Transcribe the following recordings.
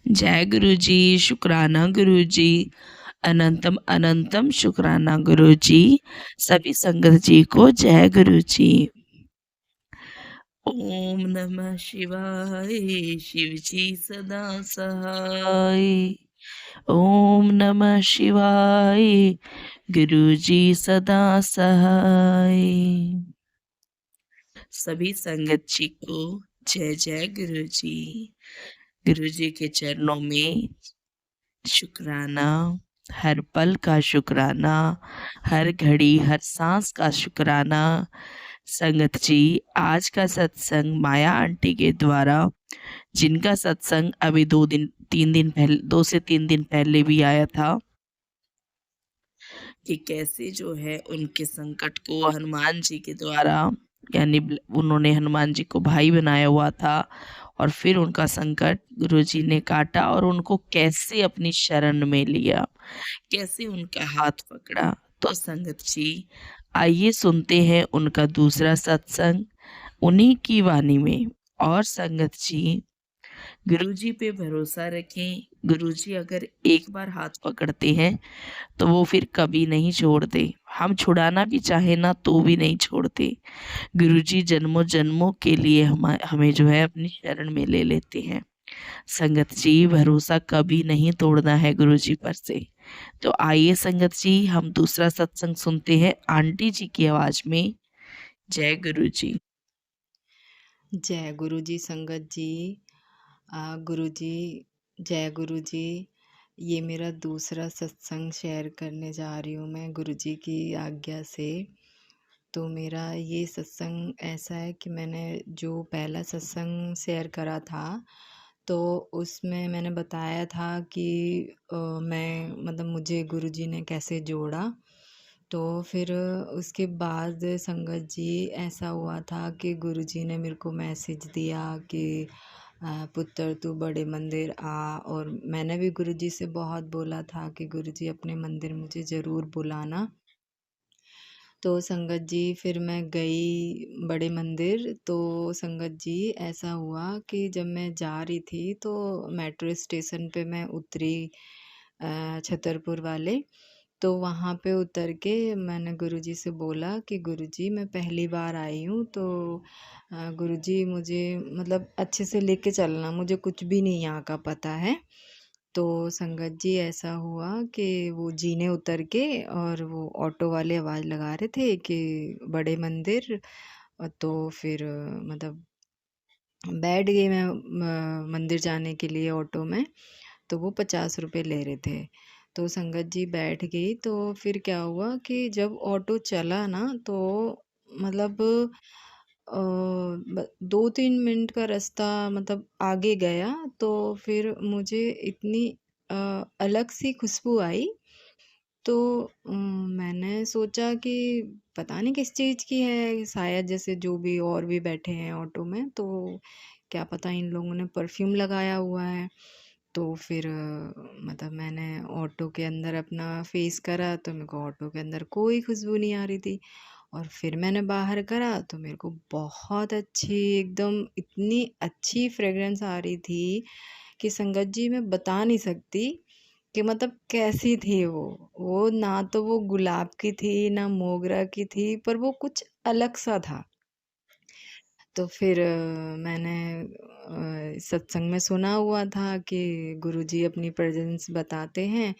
जय गुरु जी, शुक्राना गुरु जी, अनंतम अनंतम शुक्राना गुरु जी। सभी संगत जी को जय गुरु जी। ओम नमः शिवाय, शिव जी सदा सहाय। ओम नमः शिवाय, गुरु जी सदा सहाय। सभी संगत जी को जय जय गुरु जी। गुरु जी के चरणों में शुक्राना, हर पल का शुक्राना, हर घड़ी हर सांस का शुक्राना। संगत जी, आज का सत्संग माया आंटी के द्वारा, जिनका सत्संग अभी 2 से 3 दिन पहले भी आया था, कि कैसे जो है उनके संकट को हनुमान जी के द्वारा, यानी उन्होंने हनुमान जी को भाई बनाया हुआ था, और फिर उनका संकट गुरु जी ने काटा और उनको कैसे अपनी शरण में लिया, कैसे उनका हाथ पकड़ा। तो संगत जी, आइए सुनते हैं उनका दूसरा सत्संग उन्हीं की वाणी में। और संगत जी, गुरुजी पे भरोसा रखें। गुरुजी अगर एक बार हाथ पकड़ते हैं तो वो फिर कभी नहीं छोड़ते। हम छुड़ाना भी चाहे ना तो भी नहीं छोड़ते। गुरुजी जन्मों जन्मों के लिए हमें जो है अपनी शरण में ले लेते हैं। संगत जी, भरोसा कभी नहीं तोड़ना है गुरुजी पर से। तो आइए संगत जी, हम दूसरा सत्संग सुनते हैं आंटी जी की आवाज में। जय गुरु जी। जय गुरु जी। संगत जी, गुरु जी, जय गुरु जी। ये मेरा दूसरा सत्संग शेयर करने जा रही हूँ मैं गुरु जी की आज्ञा से। तो मेरा ये सत्संग ऐसा है कि मैंने जो पहला सत्संग शेयर करा था, तो उसमें मैंने बताया था कि मैं मतलब मुझे गुरु जी ने कैसे जोड़ा। तो फिर उसके बाद संगत जी, ऐसा हुआ था कि गुरुजी ने मेरे को मैसेज दिया कि पुत्र तू बड़े मंदिर आ। और मैंने भी गुरुजी से बहुत बोला था कि गुरुजी अपने मंदिर मुझे ज़रूर बुलाना। तो संगत जी, फिर मैं गई बड़े मंदिर। तो संगत जी, ऐसा हुआ कि जब मैं जा रही थी तो मेट्रो स्टेशन पे मैं उतरी, छतरपुर वाले। तो वहाँ पे उतर के मैंने गुरुजी से बोला कि गुरुजी, मैं पहली बार आई हूँ, तो गुरुजी मुझे मतलब अच्छे से लेके चलना, मुझे कुछ भी नहीं यहाँ का पता है। तो संगत जी, ऐसा हुआ कि वो जीने उतर के और वो ऑटो वाले आवाज़ लगा रहे थे कि बड़े मंदिर। तो फिर मतलब बैठ गई मैं मंदिर जाने के लिए ऑटो में। तो वो 50 रुपये ले रहे थे। तो संगत जी बैठ गई। तो फिर क्या हुआ कि जब ऑटो चला ना, तो मतलब 2-3 मिनट का रास्ता मतलब आगे गया, तो फिर मुझे इतनी अलग सी खुशबू आई। तो मैंने सोचा कि पता नहीं किस चीज़ की है, शायद जैसे जो भी और भी बैठे हैं ऑटो में, तो क्या पता इन लोगों ने परफ्यूम लगाया हुआ है। तो फिर मतलब मैंने ऑटो के अंदर अपना फेस करा, तो मेरे को ऑटो के अंदर कोई खुशबू नहीं आ रही थी। और फिर मैंने बाहर करा तो मेरे को बहुत अच्छी, एकदम इतनी अच्छी फ्रेग्रेंस आ रही थी कि संगत जी मैं बता नहीं सकती कि मतलब कैसी थी वो ना तो वो गुलाब की थी ना मोगरा की थी, पर वो कुछ अलग सा था। तो फिर मैंने सत्संग में सुना हुआ था कि गुरुजी अपनी प्रेजेंस बताते हैं,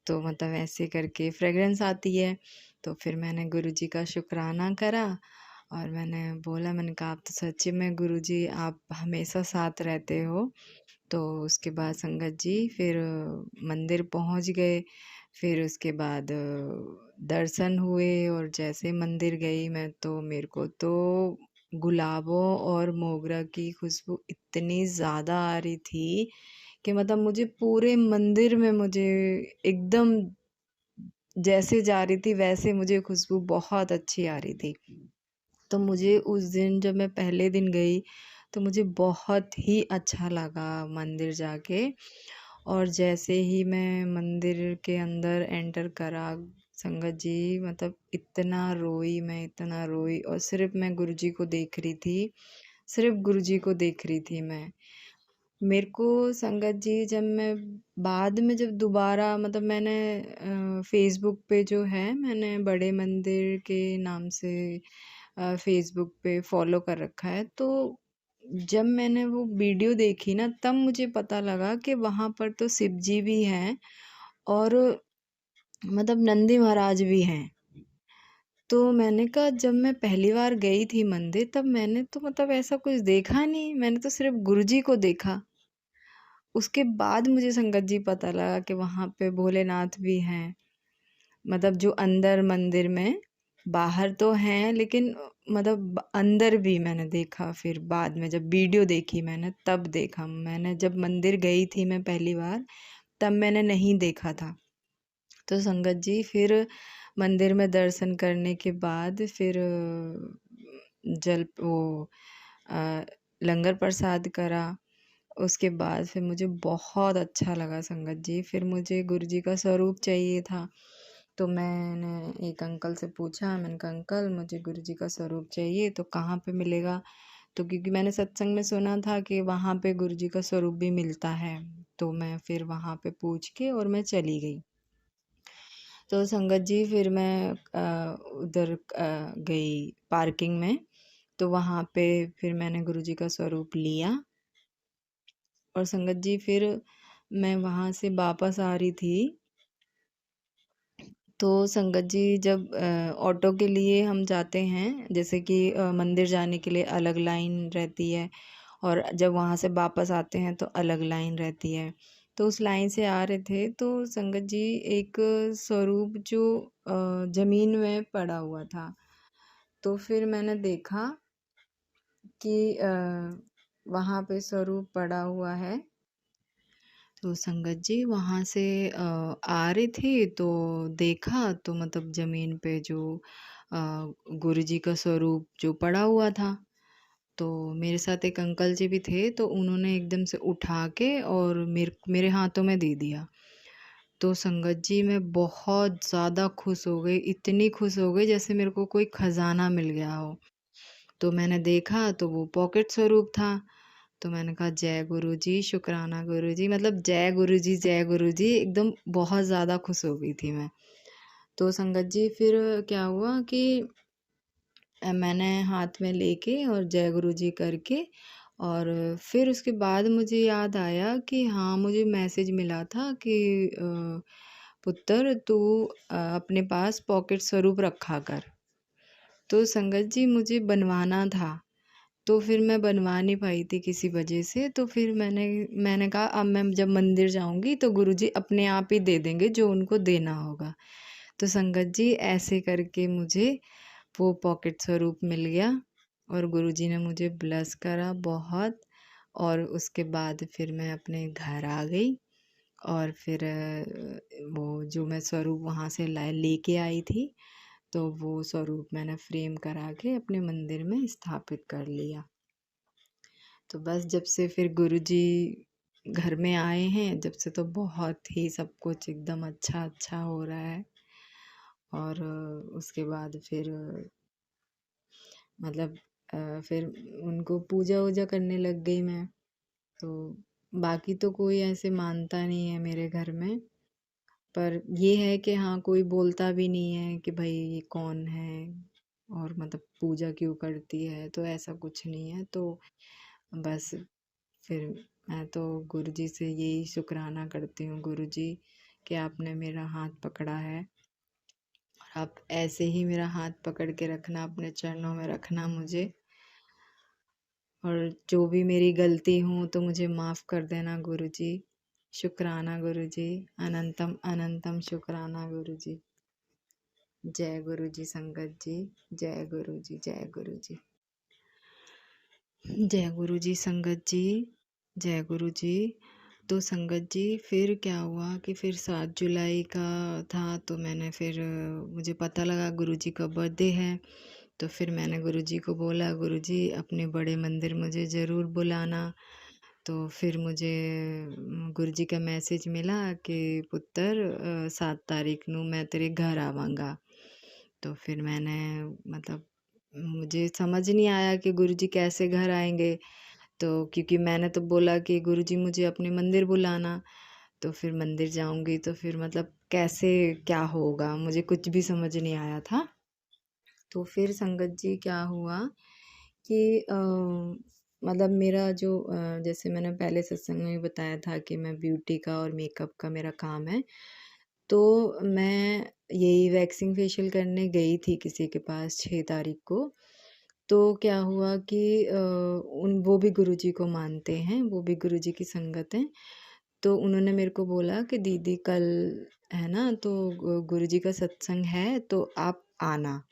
तो मतलब ऐसे करके फ्रेग्रेंस आती है। तो फिर मैंने गुरुजी का शुक्राना करा और मैंने बोला, मैंने कहा आप तो सच्ची में गुरुजी आप हमेशा साथ रहते हो। तो उसके बाद संगत जी फिर मंदिर पहुंच गए। फिर उसके बाद दर्शन हुए, और जैसे मंदिर गई मैं, तो मेरे को तो गुलाबों और मोगरा की खुशबू इतनी ज़्यादा आ रही थी कि मतलब मुझे पूरे मंदिर में मुझे एकदम जैसे जा रही थी वैसे मुझे खुशबू बहुत अच्छी आ रही थी। तो मुझे उस दिन जब मैं पहले दिन गई, तो मुझे बहुत ही अच्छा लगा मंदिर जाके। और जैसे ही मैं मंदिर के अंदर एंटर करा, संगत जी मतलब इतना रोई मैं, इतना रोई, और सिर्फ मैं गुरुजी को देख रही थी, सिर्फ गुरुजी को देख रही थी मैं। मेरे को संगत जी जब मैं बाद में जब दोबारा मतलब मैंने फ़ेसबुक पे जो है मैंने बड़े मंदिर के नाम से फ़ेसबुक पे फ़ॉलो कर रखा है। तो जब मैंने वो वीडियो देखी ना तब मुझे पता लगा कि वहाँ पर तो शिव जी भी हैं और मतलब नंदी महाराज भी हैं। तो मैंने कहा जब मैं पहली बार गई थी मंदिर तब मैंने तो मतलब ऐसा कुछ देखा नहीं, मैंने तो सिर्फ़ गुरुजी को देखा। उसके बाद मुझे संगत जी पता लगा कि वहाँ पे भोलेनाथ भी हैं। मतलब जो अंदर मंदिर में, बाहर तो हैं लेकिन मतलब अंदर भी मैंने देखा फिर बाद में जब वीडियो देखी मैंने तब देखा। मैंने जब मंदिर गई थी मैं पहली बार तब मैंने नहीं देखा था। तो संगत जी फिर मंदिर में दर्शन करने के बाद फिर जल वो अ, लंगर प्रसाद करा। उसके बाद फिर मुझे बहुत अच्छा लगा संगत जी। फिर मुझे गुरुजी का स्वरूप चाहिए था। तो मैंने एक अंकल से पूछा, मैंने कहा अंकल मुझे गुरुजी का स्वरूप चाहिए तो कहाँ पे मिलेगा? तो क्योंकि मैंने सत्संग में सुना था कि वहाँ पे गुरुजी का स्वरूप भी मिलता है। तो मैं फिर वहाँ पे पूछ के और मैं चली गई। तो संगत जी फिर मैं उधर गई पार्किंग में। तो वहाँ पे फिर मैंने गुरुजी का स्वरूप लिया और संगत जी फिर मैं वहाँ से वापस आ रही थी। तो संगत जी जब ऑटो के लिए हम जाते हैं जैसे कि मंदिर जाने के लिए अलग लाइन रहती है और जब वहाँ से वापस आते हैं तो अलग लाइन रहती है। तो उस लाइन से आ रहे थे तो संगत जी एक स्वरूप जो ज़मीन में पड़ा हुआ था। तो फिर मैंने देखा कि वहाँ पे स्वरूप पड़ा हुआ है। तो संगत जी वहाँ से आ रहे थे तो देखा तो मतलब ज़मीन पे जो गुरुजी का स्वरूप जो पड़ा हुआ था। तो मेरे साथ एक अंकल जी भी थे तो उन्होंने एकदम से उठा के और मेरे हाथों में दे दिया। तो संगत जी मैं बहुत ज़्यादा खुश हो गई, इतनी खुश हो गई जैसे मेरे को कोई खजाना मिल गया हो। तो मैंने देखा तो वो पॉकेट स्वरूप था। तो मैंने कहा जय गुरुजी, शुक्राना गुरुजी, मतलब जय गुरुजी एकदम बहुत ज़्यादा खुश हो गई थी मैं। तो संगत जी फिर क्या हुआ कि मैंने हाथ में लेके और जय गुरुजी करके और फिर उसके बाद मुझे याद आया कि हाँ मुझे मैसेज मिला था कि पुत्र तू अपने पास पॉकेट स्वरूप रखा कर। तो संगत जी मुझे बनवाना था। तो फिर मैं बनवा नहीं पाई थी किसी वजह से तो फिर मैंने कहा अब मैं जब मंदिर जाऊंगी तो गुरुजी अपने आप ही दे देंगे जो उनको देना होगा। तो संगत जी ऐसे करके मुझे वो पॉकेट स्वरूप मिल गया और गुरुजी ने मुझे ब्लेस करा बहुत। और उसके बाद फिर मैं अपने घर आ गई और फिर वो जो मैं स्वरूप वहाँ से ला लेके आई थी तो वो स्वरूप मैंने फ्रेम करा के अपने मंदिर में स्थापित कर लिया। तो बस जब से फिर गुरुजी घर में आए हैं जब से तो बहुत ही सब कुछ एकदम अच्छा अच्छा हो रहा है। और उसके बाद फिर मतलब फिर उनको पूजा वूजा करने लग गई मैं। तो बाकी तो कोई ऐसे मानता नहीं है मेरे घर में। पर ये है कि हाँ कोई बोलता भी नहीं है कि भाई ये कौन है और मतलब पूजा क्यों करती है, तो ऐसा कुछ नहीं है। तो बस फिर मैं तो गुरुजी से यही शुक्राना करती हूँ गुरुजी कि आपने मेरा हाथ पकड़ा है और आप ऐसे ही मेरा हाथ पकड़ के रखना, अपने चरणों में रखना मुझे। और जो भी मेरी गलती हो तो मुझे माफ़ कर देना गुरुजी। शुक्राना गुरुजी, अनंतम अनंतम शुक्राना गुरुजी। जय गुरुजी संगत जी, जय गुरुजी, जय गुरुजी। जय गुरुजी संगत जी, जय गुरुजी। तो संगत जी फिर क्या हुआ कि फिर 7 जुलाई का था तो मैंने फिर मुझे पता लगा गुरुजी का बर्थडे है। तो फिर मैंने गुरुजी को बोला गुरुजी अपने बड़े मंदिर मुझे ज़रूर बुलाना। तो फिर मुझे गुरुजी का मैसेज मिला कि पुत्र 7 तारीख नू मैं तेरे घर आवांगा। तो फिर मैंने मतलब मुझे समझ नहीं आया कि गुरुजी कैसे घर आएंगे। तो क्योंकि मैंने तो बोला कि गुरुजी मुझे अपने मंदिर बुलाना, तो फिर मंदिर जाऊँगी तो फिर मतलब कैसे क्या होगा? मुझे कुछ भी समझ नहीं आया था। तो फिर संगत जी क्या हुआ कि मतलब मेरा जो जैसे मैंने पहले सत्संग में भी बताया था कि मैं ब्यूटी का और मेकअप का मेरा काम है। तो मैं यही वैक्सिंग फेशियल करने गई थी किसी के पास 6 तारीख को। तो क्या हुआ कि उन वो भी गुरुजी को मानते हैं, वो भी गुरुजी की संगत हैं। तो उन्होंने मेरे को बोला कि दीदी कल है ना, तो गुरुजी का सत्संग है तो आप आना।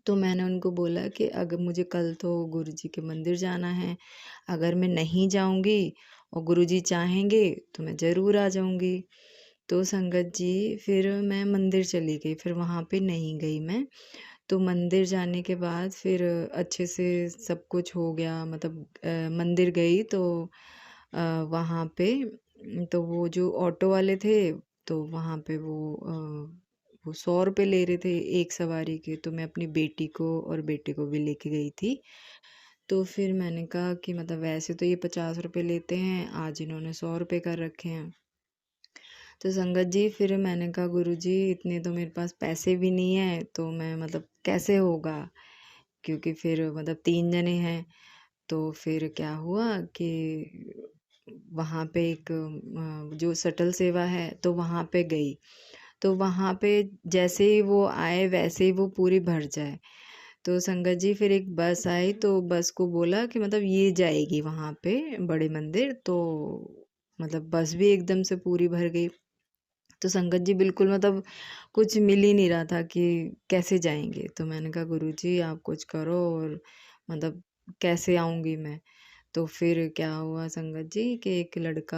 तो मैंने उनको बोला कि अगर मुझे कल तो गुरुजी के मंदिर जाना है, अगर मैं नहीं जाऊँगी और गुरुजी चाहेंगे तो मैं ज़रूर आ जाऊँगी। तो संगत जी फिर मैं मंदिर चली गई, फिर वहाँ पे नहीं गई मैं। तो मंदिर जाने के बाद फिर अच्छे से सब कुछ हो गया, मतलब मंदिर गई तो वहाँ पे तो वो जो ऑटो वाले थे, तो वहाँ पे वो 100 रुपये ले रहे थे एक सवारी के, तो मैं अपनी बेटी को और बेटे को भी लेके गई थी। तो फिर मैंने कहा कि मतलब वैसे तो ये 50 रुपये लेते हैं, आज इन्होंने 100 रुपये कर रखे हैं। तो संगत जी फिर मैंने कहा गुरुजी इतने तो मेरे पास पैसे भी नहीं है, तो मैं मतलब कैसे होगा? क्योंकि फिर मतलब 3 जने हैं। तो फिर क्या हुआ कि वहाँ पे एक जो शटल सेवा है तो वहाँ पे गई। तो वहाँ पे जैसे ही वो आए वैसे ही वो पूरी भर जाए। तो संगत जी फिर एक बस आई, तो बस को बोला कि मतलब ये जाएगी वहाँ पे बड़े मंदिर, तो मतलब बस भी एकदम से पूरी भर गई। तो संगत जी बिल्कुल मतलब कुछ मिल ही नहीं रहा था कि कैसे जाएँगे। तो मैंने कहा गुरुजी आप कुछ करो और मतलब कैसे आऊँगी मैं? तो फिर क्या हुआ संगत जी कि एक लड़का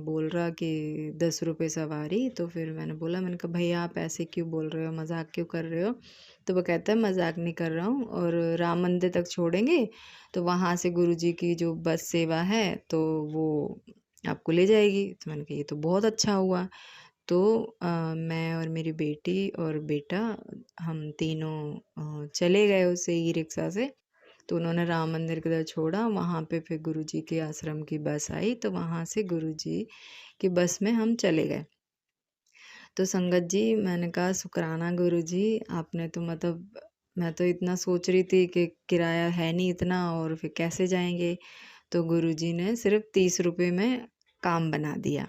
बोल रहा कि 10 रुपये सवारी। तो फिर मैंने कहा भैया आप ऐसे क्यों बोल रहे हो, मजाक क्यों कर रहे हो? तो वो कहता है मजाक नहीं कर रहा हूँ, और राम मंदिर तक छोड़ेंगे तो वहाँ से गुरुजी की जो बस सेवा है तो वो आपको ले जाएगी। तो मैंने कहा ये तो बहुत अच्छा हुआ। तो मैं और मेरी बेटी और बेटा हम तीनों चले गए उससे ई रिक्शा से। तो उन्होंने राम मंदिर की तरफ छोड़ा, वहाँ पे फिर गुरुजी के आश्रम की बस आई, तो वहाँ से गुरुजी की बस में हम चले गए। तो संगत जी मैंने कहा शुक्राना गुरुजी, आपने तो मतलब मैं तो इतना सोच रही थी कि किराया है नहीं इतना और फिर कैसे जाएंगे। तो गुरुजी ने सिर्फ 30 रुपये में काम बना दिया।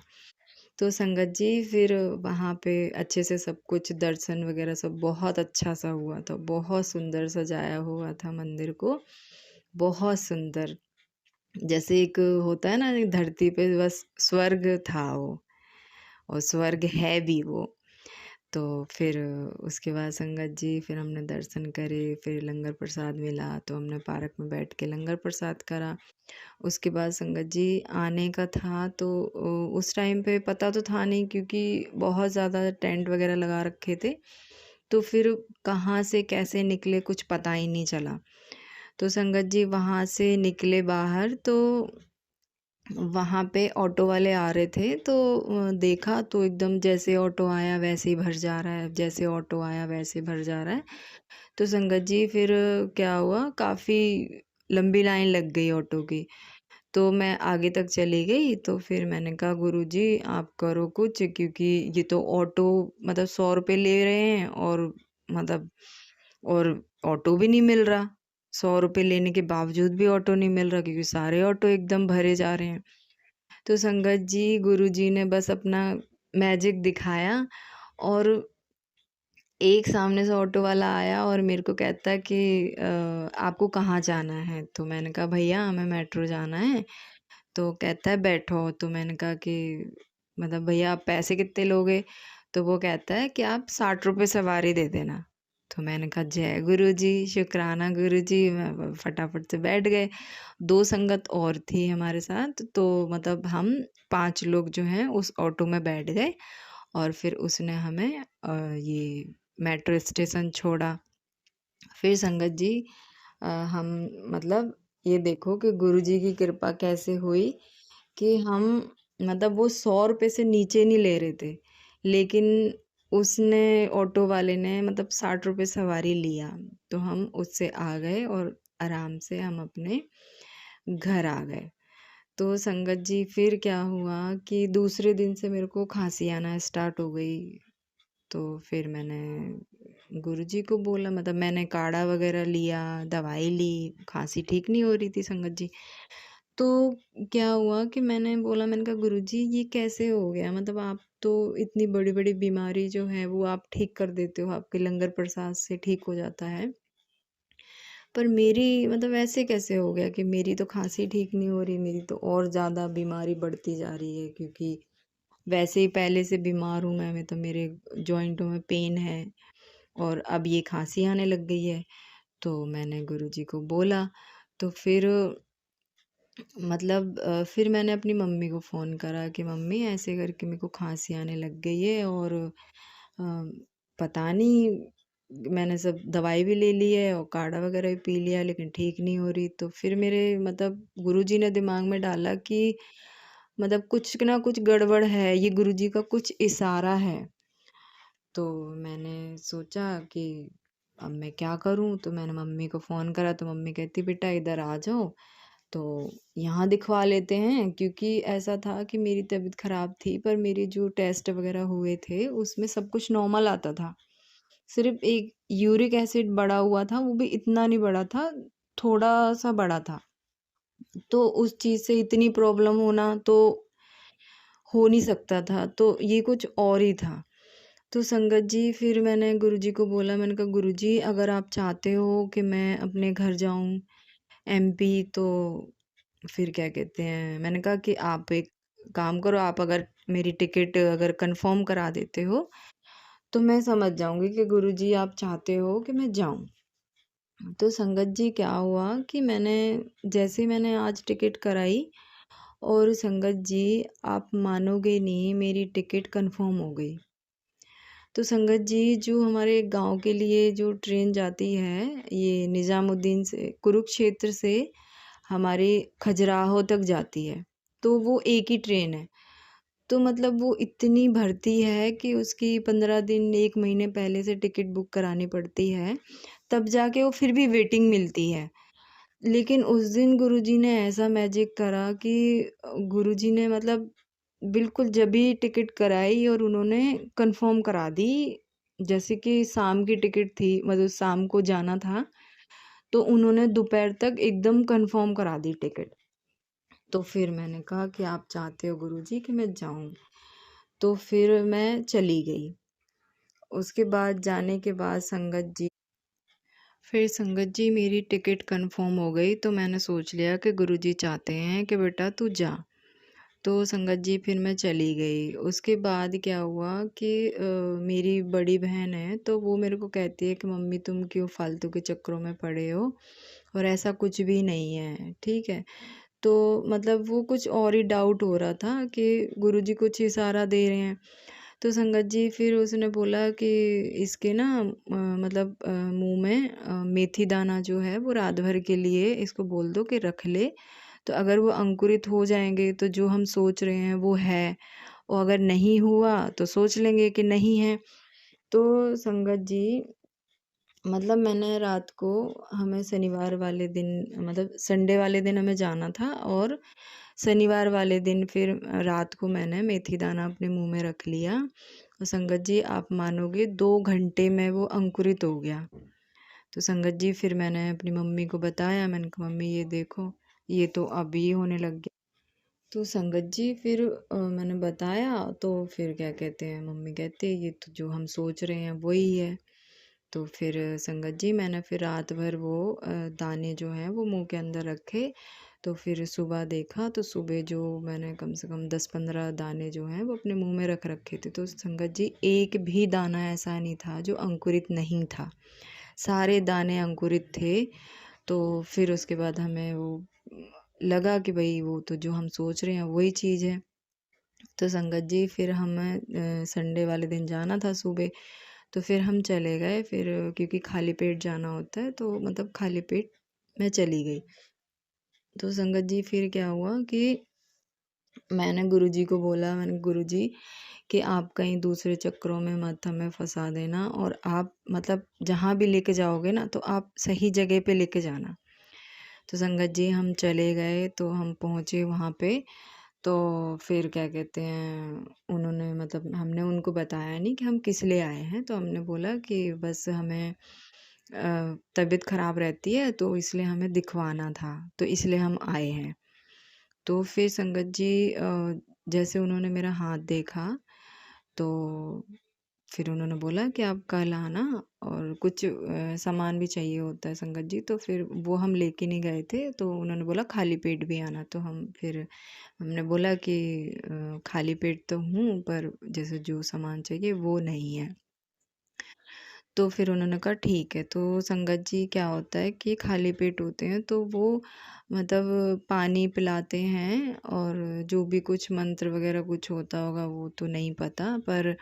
तो संगत जी फिर वहाँ पे अच्छे से सब कुछ दर्शन वगैरह सब बहुत अच्छा सा हुआ था, बहुत सुंदर सजाया हुआ था मंदिर को, बहुत सुंदर। जैसे एक होता है ना एक धरती पे बस स्वर्ग था वो, और स्वर्ग है भी वो। तो फिर उसके बाद संगत जी फिर हमने दर्शन करे, फिर लंगर प्रसाद मिला तो हमने पार्क में बैठ के लंगर प्रसाद करा। उसके बाद संगत जी आने का था तो उस टाइम पे पता तो था नहीं, क्योंकि बहुत ज़्यादा टेंट वगैरह लगा रखे थे। तो फिर कहाँ से कैसे निकले कुछ पता ही नहीं चला। तो संगत जी वहाँ से निकले बाहर, तो वहाँ पे ऑटो वाले आ रहे थे, तो देखा तो एकदम जैसे ऑटो आया वैसे ही भर जा रहा है, जैसे ऑटो आया वैसे भर जा रहा है। तो संगत जी फिर क्या हुआ, काफ़ी लंबी लाइन लग गई ऑटो की। तो मैं आगे तक चली गई, तो फिर मैंने कहा गुरुजी आप करो कुछ, क्योंकि ये तो ऑटो मतलब 100 रुपये ले रहे हैं, और मतलब और ऑटो भी नहीं मिल रहा। 100 रुपये लेने के बावजूद भी ऑटो नहीं मिल रहा, क्योंकि सारे ऑटो एकदम भरे जा रहे हैं। तो संगत जी गुरुजी ने बस अपना मैजिक दिखाया, और एक सामने से ऑटो वाला आया और मेरे को कहता है कि आपको कहाँ जाना है? तो मैंने कहा भैया हमें मेट्रो जाना है। तो कहता है बैठो। तो मैंने कहा कि मतलब भैया आप पैसे कितने लोगे? तो वो कहता है कि आप 60 रुपये सवारी दे देना। तो मैंने कहा जय गुरु जी, शुक्राना गुरु जी। मैं फटाफट से बैठ गए। 2 संगत और थी हमारे साथ, तो मतलब हम 5 लोग जो हैं उस ऑटो में बैठ गए, और फिर उसने हमें ये मेट्रो स्टेशन छोड़ा। फिर संगत जी हम मतलब ये देखो कि गुरुजी की कृपा कैसे हुई कि हम मतलब वो 100 रुपये से नीचे नहीं ले रहे थे, लेकिन उसने ऑटो वाले ने मतलब 60 रुपये सवारी लिया। तो हम उससे आ गए और आराम से हम अपने घर आ गए। तो संगत जी फिर क्या हुआ कि दूसरे दिन से मेरे को खाँसी आना स्टार्ट हो गई। तो फिर मैंने गुरुजी को बोला, मतलब मैंने काढ़ा वगैरह लिया, दवाई ली, खाँसी ठीक नहीं हो रही थी संगत जी। तो क्या हुआ कि मैंने बोला, मैंने कहा गुरुजी ये कैसे हो गया? मतलब आप तो इतनी बड़ी-बड़ी बीमारी जो है वो आप ठीक कर देते हो, आपके लंगर प्रसाद से ठीक हो जाता है। पर मेरी मतलब ऐसे कैसे हो गया कि मेरी तो खाँसी ठीक नहीं हो रही, मेरी तो और ज़्यादा बीमारी बढ़ती जा रही है, क्योंकि वैसे ही पहले से बीमार हूँ मैं तो मेरे जॉइंटों में पेन है और अब ये खाँसी आने लग गई है। तो मैंने गुरुजी को बोला, तो फिर मतलब फिर मैंने अपनी मम्मी को फ़ोन करा कि मम्मी ऐसे करके मेरे को खाँसी आने लग गई है और पता नहीं, मैंने सब दवाई भी ले ली है और काढ़ा वगैरह भी पी लिया लेकिन ठीक नहीं हो रही। तो फिर मेरे मतलब गुरुजी ने दिमाग में डाला कि मतलब कुछ ना कुछ गड़बड़ है, ये गुरुजी का कुछ इशारा है। तो मैंने सोचा कि अब मैं क्या करूं, तो मैंने मम्मी को फ़ोन करा तो मम्मी कहती बेटा इधर आ जाओ, तो यहाँ दिखवा लेते हैं, क्योंकि ऐसा था कि मेरी तबीयत ख़राब थी पर मेरे जो टेस्ट वगैरह हुए थे उसमें सब कुछ नॉर्मल आता था। सिर्फ एक यूरिक एसिड बढ़ा हुआ था, वो भी इतना नहीं बढ़ा था, थोड़ा सा बढ़ा था। तो उस चीज़ से इतनी प्रॉब्लम होना तो हो नहीं सकता था, तो ये कुछ और ही था। तो संगत जी फिर मैंने गुरुजी को बोला, मैंने कहा गुरुजी अगर आप चाहते हो कि मैं अपने घर जाऊं एमपी, तो फिर क्या कहते हैं, मैंने कहा कि आप एक काम करो, आप अगर मेरी टिकट अगर कंफर्म करा देते हो तो मैं समझ जाऊंगी कि गुरुजी आप चाहते हो कि मैं जाऊं। तो संगत जी क्या हुआ कि जैसे मैंने आज टिकट कराई और संगत जी आप मानोगे नहीं, मेरी टिकट कंफर्म हो गई। तो संगत जी जो हमारे गांव के लिए जो ट्रेन जाती है, ये निज़ामुद्दीन से कुरुक्षेत्र से हमारे खजुराहो तक जाती है, तो वो एक ही ट्रेन है। तो मतलब वो इतनी भरती है कि उसकी 15 दिन 1 महीने पहले से टिकट बुक करानी पड़ती है, तब जाके वो फिर भी वेटिंग मिलती है। लेकिन उस दिन गुरुजी ने ऐसा मैजिक करा कि गुरुजी ने मतलब बिल्कुल जब भी टिकट कराई और उन्होंने कंफर्म करा दी। जैसे कि शाम की टिकट थी, मतलब शाम को जाना था, तो उन्होंने दोपहर तक एकदम कंफर्म करा दी टिकट। तो फिर मैंने कहा कि आप चाहते हो गुरुजी कि मैं जाऊं, तो फिर मैं चली गई। उसके बाद जाने के बाद संगत जी मेरी टिकट कंफर्म हो गई, तो मैंने सोच लिया कि गुरुजी चाहते हैं कि बेटा तू जा। तो संगत जी फिर मैं चली गई। उसके बाद क्या हुआ कि मेरी बड़ी बहन है तो वो मेरे को कहती है कि मम्मी तुम क्यों फालतू के चक्करों में पड़े हो, और ऐसा कुछ भी नहीं है, ठीक है। तो मतलब वो कुछ और ही डाउट हो रहा था कि गुरुजी कुछ इशारा दे रहे हैं। तो संगत जी फिर उसने बोला कि इसके ना मतलब मुंह में मेथी दाना जो है वो रात भर के लिए इसको बोल दो कि रख ले, तो अगर वो अंकुरित हो जाएंगे तो जो हम सोच रहे हैं वो है, और अगर नहीं हुआ तो सोच लेंगे कि नहीं है। तो संगत जी मतलब मैंने रात को, हमें शनिवार वाले दिन मतलब संडे वाले दिन हमें जाना था, और शनिवार वाले दिन फिर रात को मैंने मेथी दाना अपने मुंह में रख लिया, और संगत जी आप मानोगे 2 घंटे में वो अंकुरित हो गया। तो संगत जी फिर मैंने अपनी मम्मी को बताया, मैंने कहा मम्मी ये देखो, ये तो अभी होने लग गया। तो संगत जी फिर मैंने बताया, तो फिर क्या कहते हैं, मम्मी कहते हैं ये तो जो हम सोच रहे हैं वही है। तो फिर संगत जी मैंने फिर रात भर वो दाने जो हैं वो मुंह के अंदर रखे। तो फिर सुबह देखा तो सुबह जो मैंने कम से कम 10-15 दाने जो हैं वो अपने मुंह में रख रखे थे। तो संगत जी एक भी दाना ऐसा नहीं था जो अंकुरित नहीं था, सारे दाने अंकुरित थे। तो फिर उसके बाद हमें वो लगा कि भाई वो तो जो हम सोच रहे हैं वही चीज़ है। तो संगत जी फिर हमें संडे वाले दिन जाना था सुबह, तो फिर हम चले गए फिर, क्योंकि खाली पेट जाना होता है, तो मतलब खाली पेट मैं चली गई। तो संगत जी फिर क्या हुआ कि मैंने गुरुजी को बोला, मैंने गुरुजी कि आप कहीं दूसरे चक्करों में मत हमें फंसा देना, और आप मतलब जहाँ भी लेके जाओगे ना तो आप सही जगह पे लेके जाना। तो संगत जी हम चले गए, तो हम पहुँचे वहाँ पे। तो फिर क्या कहते हैं, उन्होंने मतलब हमने उनको बताया नहीं कि हम किस लिए आए हैं, तो हमने बोला कि बस हमें तबीयत ख़राब रहती है, तो इसलिए हमें दिखवाना था, तो इसलिए हम आए हैं। तो फिर संगत जी जैसे उन्होंने मेरा हाथ देखा, तो फिर उन्होंने बोला कि आप कल आना, और कुछ सामान भी चाहिए होता है संगत जी, तो फिर वो हम लेके नहीं गए थे, तो उन्होंने बोला खाली पेट भी आना। तो हमने बोला कि खाली पेट तो हूँ, पर जैसे जो सामान चाहिए वो नहीं है। तो फिर उन्होंने कहा ठीक है। तो संगत जी क्या होता है कि खाली पेट होते हैं तो वो मतलब पानी पिलाते हैं, और जो भी कुछ मंत्र वगैरह कुछ होता होगा वो तो नहीं पता, पर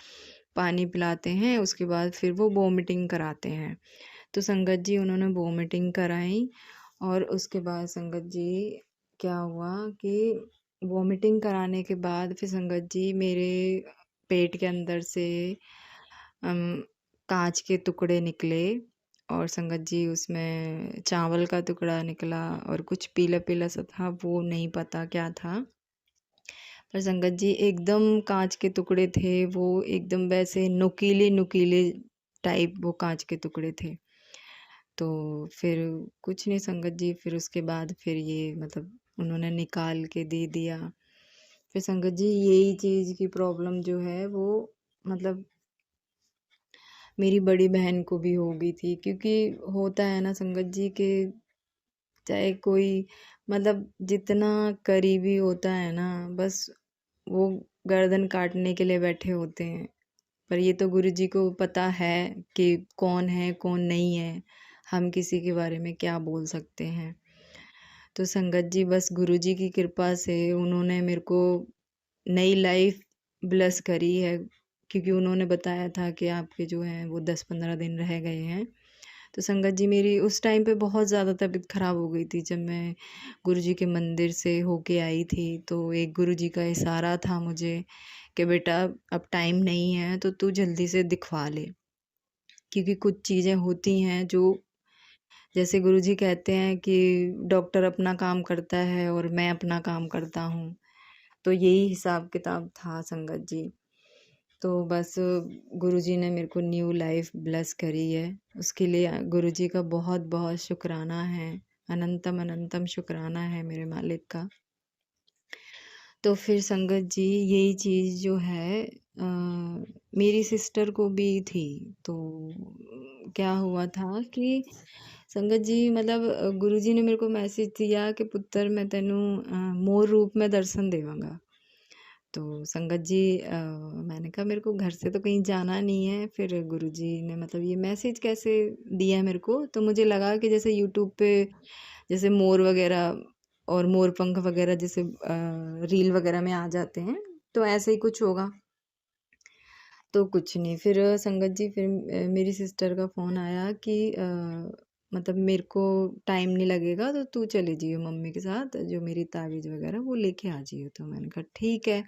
पानी पिलाते हैं, उसके बाद फिर वो वोमिटिंग कराते हैं। तो संगत जी उन्होंने वोमिटिंग कराई, और उसके बाद संगत जी क्या हुआ कि वोमिटिंग कराने के बाद फिर संगत जी मेरे पेट के अंदर से अम, कांच के टुकड़े निकले, और संगत जी उसमें चावल का टुकड़ा निकला, और कुछ पीला पीला सा था, वो नहीं पता क्या था। पर संगत जी एकदम कांच के टुकड़े थे, वो एकदम वैसे नुकीले नुकीले टाइप वो कांच के टुकड़े थे। तो फिर कुछ नहीं संगत जी, फिर उसके बाद फिर ये मतलब उन्होंने निकाल के दे दिया। फिर संगत जी यही चीज़ की प्रॉब्लम जो है वो मतलब मेरी बड़ी बहन को भी हो गई थी, क्योंकि होता है ना संगत जी के चाहे कोई मतलब जितना करीबी होता है ना, बस वो गर्दन काटने के लिए बैठे होते हैं। पर ये तो गुरु जी को पता है कि कौन है कौन नहीं है, हम किसी के बारे में क्या बोल सकते हैं। तो संगत जी बस गुरु जी की कृपा से उन्होंने मेरे को नई लाइफ ब्लेस करी है, क्योंकि उन्होंने बताया था कि आपके जो हैं वो 10-15 दिन रह गए हैं। तो संगत जी मेरी उस टाइम पे बहुत ज़्यादा तबीयत ख़राब हो गई थी, जब मैं गुरु जी के मंदिर से होके आई थी, तो एक गुरु जी का इशारा था मुझे कि बेटा अब टाइम नहीं है, तो तू जल्दी से दिखवा ले, क्योंकि कुछ चीज़ें होती हैं जो जैसे गुरुजी कहते हैं कि डॉक्टर अपना काम करता है और मैं अपना काम करता हूँ, तो यही हिसाब किताब था संगत जी। तो बस गुरुजी ने मेरे को न्यू लाइफ ब्लेस करी है, उसके लिए गुरुजी का बहुत बहुत शुक्राना है, अनंतम अनंतम शुक्राना है मेरे मालिक का। तो फिर संगत जी यही चीज़ जो है मेरी सिस्टर को भी थी। तो क्या हुआ था कि संगत जी मतलब गुरुजी ने मेरे को मैसेज दिया कि पुत्र मैं तेनू मोर रूप में दर्शन देवांगा। तो संगत जी मैंने कहा मेरे को घर से तो कहीं जाना नहीं है, फिर गुरुजी ने मतलब ये मैसेज कैसे दिया मेरे को, तो मुझे लगा कि जैसे यूट्यूब पे जैसे मोर वगैरह और मोर पंख वगैरह जैसे रील वगैरह में आ जाते हैं, तो ऐसे ही कुछ होगा। तो कुछ नहीं, फिर संगत जी फिर मेरी सिस्टर का फ़ोन आया कि मतलब मेरे को टाइम नहीं लगेगा, तो तू चली जाइयो मम्मी के साथ, जो मेरी ताबीज़ वगैरह वो लेके आ जाइयो। तो मैंने कहा ठीक है।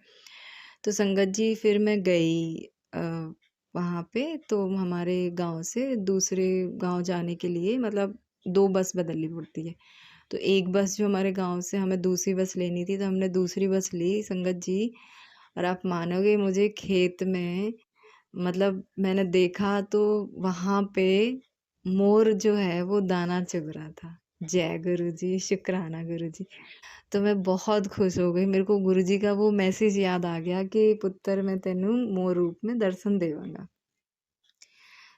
तो संगत जी फिर मैं गई वहाँ पे, तो हमारे गांव से दूसरे गांव जाने के लिए मतलब 2 बस बदलनी पड़ती है। तो एक बस जो हमारे गांव से हमें दूसरी बस लेनी थी, तो हमने दूसरी बस ली संगत जी। और आप मानोगे मुझे खेत में मतलब मैंने देखा तो वहाँ पे मोर जो है वो दाना चुग रहा था। जय गुरु जी, शुक्राना गुरु जी। तो मैं बहुत खुश हो गई, मेरे को गुरु जी का वो मैसेज याद आ गया कि पुत्र मैं तेनू मोर रूप में दर्शन देवांगा।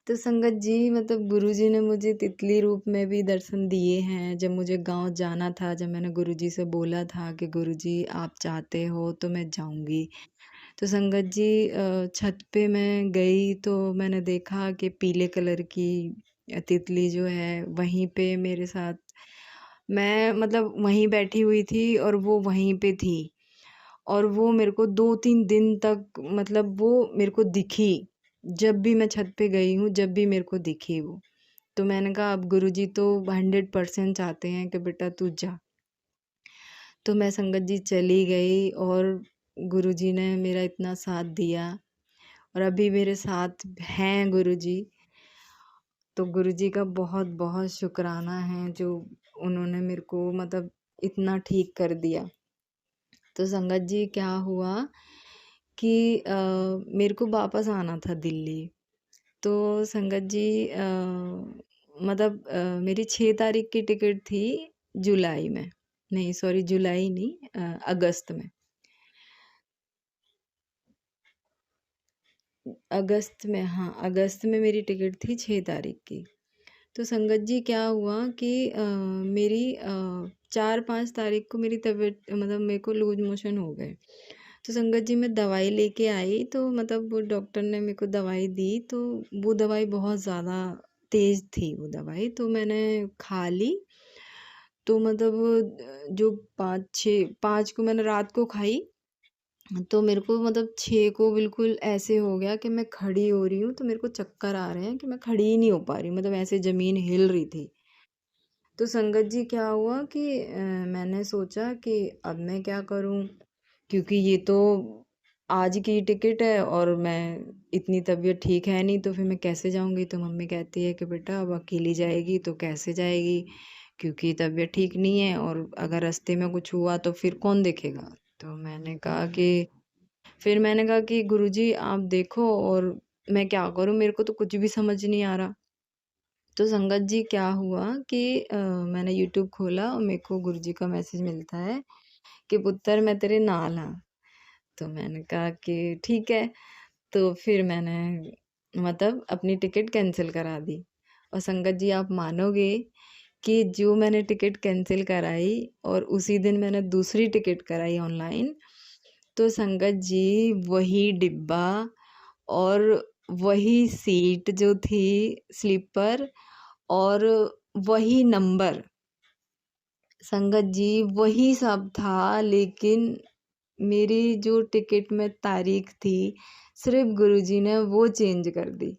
तो संगत जी मतलब गुरुजी ने मुझे तितली रूप में भी दर्शन दिए हैं। जब मुझे गाँव जाना था, जब मैंने गुरुजी से बोला था कि गुरुजी आप चाहते हो तो मैं जाऊँगी। तो संगत जी छत पे मैं गई तो मैंने देखा कि पीले कलर की तितली जो है वहीं पे मेरे साथ, मैं मतलब वहीं बैठी हुई थी और वो वहीं पे थी। और वो मेरे को 2-3 दिन तक मतलब वो मेरे को दिखी। जब भी मैं छत पे गई हूँ, जब भी मेरे को दिखी वो। तो मैंने कहा अब गुरुजी तो 100% चाहते हैं कि बेटा तू जा। तो मैं संगत जी चली गई, और गुरुजी ने मेरा इतना साथ दिया, और अभी मेरे साथ हैं गुरुजी। तो गुरुजी का बहुत-बहुत शुक्राना है, जो उन्होंने मेरे को मतलब इतना ठीक कर दिया। तो संगत जी क्या हुआ कि मेरे को वापस आना था दिल्ली। तो संगत जी मतलब मेरी 6 तारीख की टिकट थी जुलाई में। नहीं सॉरी जुलाई नहीं अगस्त में। अगस्त में हाँ, अगस्त में मेरी टिकट थी 6 तारीख की। तो संगत जी क्या हुआ कि मेरी 4-5 तारीख को मेरी तबीयत मतलब मेरे को लूज मोशन हो गए। तो संगत जी मैं दवाई लेके आई तो मतलब वो डॉक्टर ने मेरे को दवाई दी तो वो दवाई बहुत ज़्यादा तेज़ थी वो दवाई तो मैंने खा ली। तो मतलब जो 5 को मैंने रात को खाई तो मेरे को मतलब 6 को बिल्कुल ऐसे हो गया कि मैं खड़ी हो रही हूँ तो मेरे को चक्कर आ रहे हैं कि मैं खड़ी ही नहीं हो पा रही मतलब ऐसे ज़मीन हिल रही थी। तो संगत जी क्या हुआ कि मैंने सोचा कि अब मैं क्या करूँ क्योंकि ये तो आज की टिकट है और मैं इतनी तबीयत ठीक है नहीं तो फिर मैं कैसे जाऊँगी। तो मम्मी कहती है कि बेटा अब अकेली जाएगी तो कैसे जाएगी क्योंकि तबीयत ठीक नहीं है और अगर रास्ते में कुछ हुआ तो फिर कौन देखेगा। तो मैंने कहा कि गुरुजी आप देखो और मैं क्या करूँ मेरे को तो कुछ भी समझ नहीं आ रहा। तो संगत जी क्या हुआ कि मैंने यूट्यूब खोला और मेरे को गुरुजी का मैसेज मिलता है कि पुत्र मैं तेरे नाल हाँ। तो मैंने कहा कि ठीक है। तो फिर मैंने मतलब अपनी टिकट कैंसिल करा दी। और संगत जी आप मानोगे कि जो मैंने टिकट कैंसिल कराई और उसी दिन मैंने दूसरी टिकट कराई ऑनलाइन तो संगत जी वही डिब्बा और वही सीट जो थी स्लीपर और वही नंबर संगत जी वही सब था लेकिन मेरी जो टिकट में तारीख थी सिर्फ गुरुजी ने वो चेंज कर दी।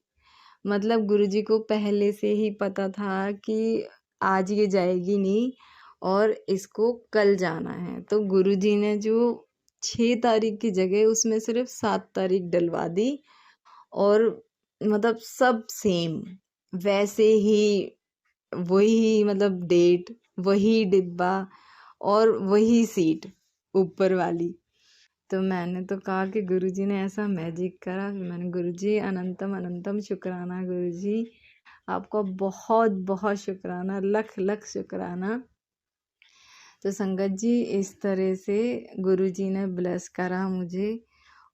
मतलब गुरुजी को पहले से ही पता था कि आज ये जाएगी नहीं और इसको कल जाना है। तो गुरुजी ने जो 6 तारीख की जगह उसमें सिर्फ 7 तारीख डलवा दी और मतलब सब सेम वैसे ही वही मतलब डेट वही डिब्बा और वही सीट ऊपर वाली। तो मैंने तो कहा कि गुरुजी ने ऐसा मैजिक करा फिर मैंने गुरुजी अनंतम अनंतम शुक्राना गुरुजी आपका बहुत बहुत शुक्राना लख लख शुक्राना। तो संगत जी इस तरह से गुरुजी ने ब्लेस करा मुझे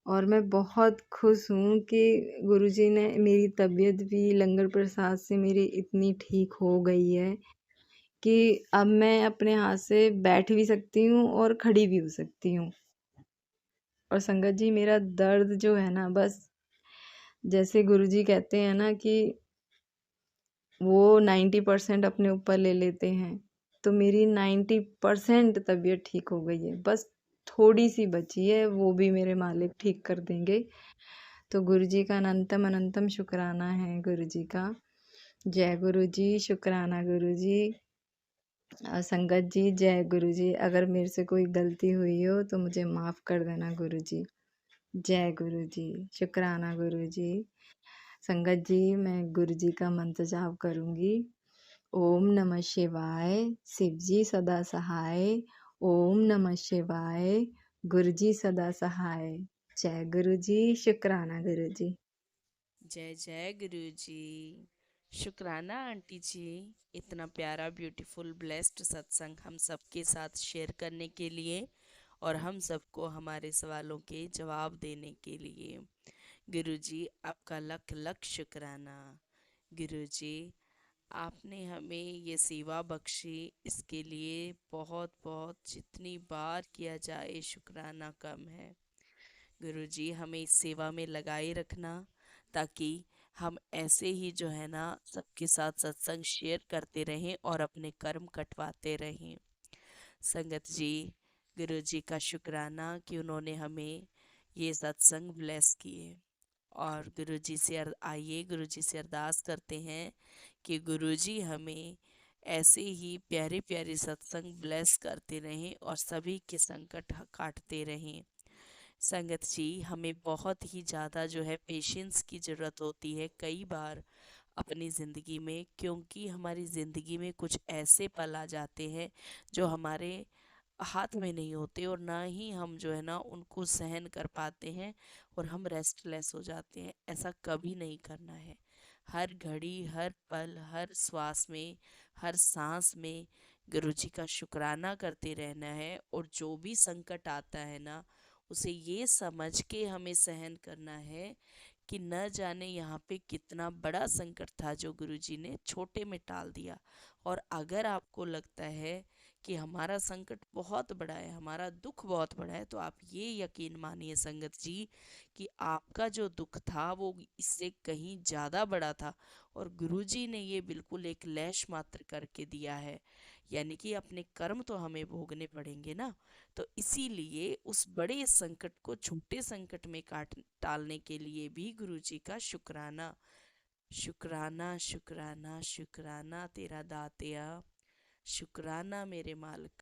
और मैं बहुत खुश हूँ कि गुरुजी ने मेरी तबीयत भी लंगर प्रसाद से मेरी इतनी ठीक हो गई है कि अब मैं अपने हाथ से बैठ भी सकती हूँ और खड़ी भी हो सकती हूँ। और संगत जी मेरा दर्द जो है ना बस जैसे गुरुजी कहते हैं ना कि वो 90% अपने ऊपर ले लेते हैं तो मेरी 90% तबीयत ठीक हो गई है बस थोड़ी सी बची है वो भी मेरे मालिक ठीक कर देंगे। तो गुरुजी का अनंतम अनंतम शुक्राना है गुरुजी का। जय गुरुजी शुक्राना गुरुजी। संगत जी जय गुरुजी अगर मेरे से कोई गलती हुई हो तो मुझे माफ़ कर देना गुरुजी। जय गुरुजी शुक्राना गुरुजी। संगत जी मैं गुरुजी का मंत्र जाप करूँगी। ओम नमः शिवाय शिव जी सदा सहाय। ओम नमः शिवाय गुरुजी सदा सहाय। जय गुरुजी शुक्राना गुरुजी। जय जय गुरुजी। शुक्राना आंटी जी, इतना प्यारा ब्यूटीफुल ब्लेस्ड सत्संग हम सबके साथ शेयर करने के लिए और हम सबको हमारे सवालों के जवाब देने के लिए। गुरुजी आपका लख लख शुक्राना। गुरुजी आपने हमें ये सेवा बख्शी, इसके लिए बहुत बहुत जितनी बार किया जाए शुक्राना कम है। गुरुजी हमें इस सेवा में लगाए रखना ताकि हम ऐसे ही जो है ना सबके साथ सत्संग शेयर करते रहें और अपने कर्म कटवाते रहें। संगत जी गुरुजी का शुक्राना कि उन्होंने हमें ये सत्संग ब्लेस किए। और गुरुजी से आइए गुरुजी से अरदास करते हैं कि गुरुजी हमें ऐसे ही प्यारे प्यारे सत्संग ब्लेस करते रहें और सभी के संकट काटते रहें। संगत जी हमें बहुत ही ज़्यादा जो है पेशेंस की ज़रूरत होती है। कई बार अपनी ज़िंदगी में, क्योंकि हमारी ज़िंदगी में कुछ ऐसे पल आ जाते हैं जो हमारे हाथ में नहीं होते, और ना ही हम जो है ना उनको सहन कर पाते हैं, और हम रेस्टलेस हो जाते हैं। ऐसा कभी नहीं करना है। हर घड़ी, हर पल, हर श्वास में, हर सांस में गुरु जी का शुक्राना करते रहना है, और जो भी संकट आता है ना, उसे ये समझ के हमें सहन करना है कि न जाने यहाँ पे कितना बड़ा संकट था जो गुरुजी ने छोटे में टाल दिया। और अगर आपको लगता है कि हमारा संकट बहुत बड़ा है, हमारा दुख बहुत बड़ा है, तो आप ये यकीन मानिए संगत जी कि आपका जो दुख था वो इससे कहीं ज़्यादा बड़ा था, और गुरुजी ने ये बिल्कुल एक लैश मात्र करके दिया है। यानी कि अपने कर्म तो हमें भोगने पड़ेंगे ना। तो इसीलिए उस बड़े संकट को छोटे संकट में काट टालने के लिए भी गुरु जी का शुक्राना, शुक्राना, शुक्राना, शुक्राना तेरा दातिया, शुक्राना मेरे मालिक।